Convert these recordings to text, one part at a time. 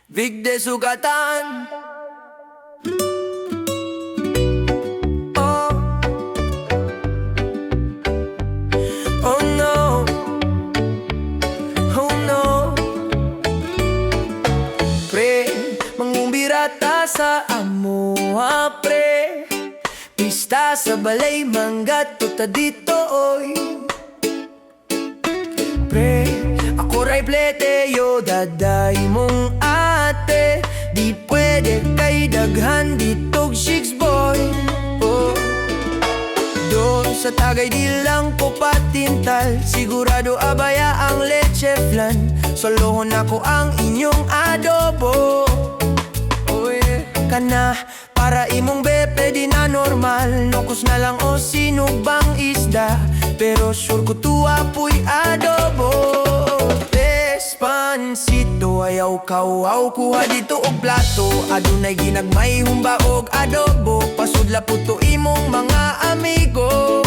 Vic Desucatan. Oh, oh no, oh no. Pre, mangumbirata sa amoa pre. Pista sa balay, manggat tuta dito oy. Pre, ako ray plete yo daday mong ate. Di pwede kay daghan ditog chicks boy. Oh, doon sa tagay di lang ko patintal. Sigurado abaya ang leche flan. Solohon ako ang inyong adobo. Oh yeah. Kana para imong bepe di na normal. Nokos na lang o sinugbang isda. Pero sure ko tuwa pu'y adobo. Bes Pancito, ayaw kawaw. Kuha dito og plato. Adunay ginagmay humba og adobo. Pasudla puto imong mga amigo.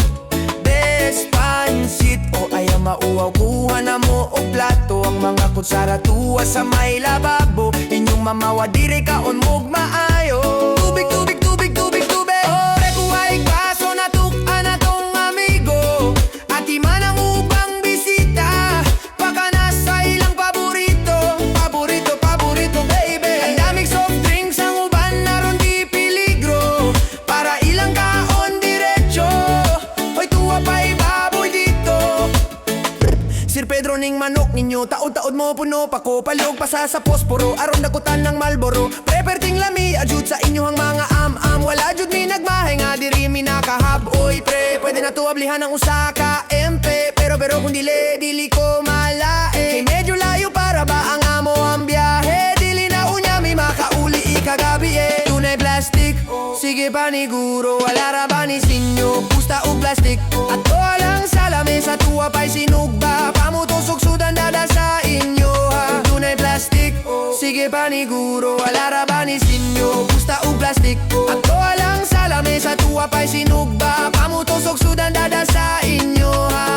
Bes Pancit, o ayaw mauwaw. Kuha na mo og plato. Ang mga kutsara tuwa sa may lababo. Inyong mamawa dire kaon mog maayo. Tubig, tubig, tubig, tubig, tubig. Oh, rekuhay baso na tukan na tong amigo. At iman ang ubang bisita. Baka nasa ilang paborito. Paborito, paborito, baby. Ang daming soft drinks ang uban naron di peligro. Para ilang kaon diretso. Hoy tuwa pa'y baboy dito. Sir Pedro ning manok ninyo. Taod-taod mo puno pa ko. Palog pa sa posporo. Aron nakutan ng Malboro. Preperting lami adjud sa inyohang mga am-am. Wala jud mi nagmahay nga diri mi nakahab. Oy pre, pwede na tuwablihan ng usa ka MP. Pero kung dili ko malae. Kay medyo layo para ba ang amo ang biyahe. Dili na unya mi makauli ikagabi eh. Tunay plastic, sige paniguro. Wala ra ba ni sinyo, pusta o plastic. At walang salame sa tuwa pa'y sinugba. Pamutusok sudan dada sa inyo ha. Tunay plastic, sige paniguro. Wala ra ba ni sinyo, pusta o plastic. At walang salame sa tuwa pa'y sinugba. Pamutusok sudan dada sa inyo ha.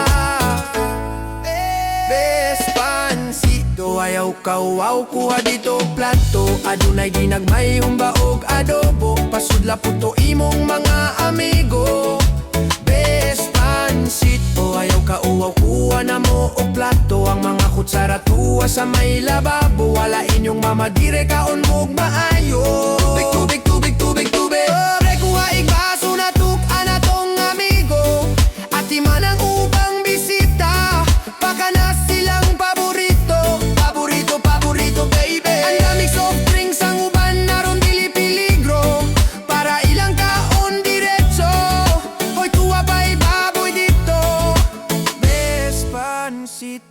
Bes Pancito, ayaw kawaw. Kuha dito plato. Adunay ginagmay humba og adobo. Pasudla puto imong mga amigo. Bes Pancito, ayaw kauwaw. Kuha na mo og plato. Ang mga kutsara tuwa sa may lababo. Wala inyong mama dire kaon mog maayo. Tubig, tubig, tubig, tubig, tubig. Oh, rekuha igbaso na tukan na tong amigo. At iman ang ubang bisita. Baka na silang paborito. Paborito, paborito, baby. Ang daming soft drinks ang uban naron dili peligro. Para ilang kaon diretso. Hoy tuwa pa'y baboy dito. Bes Pancit,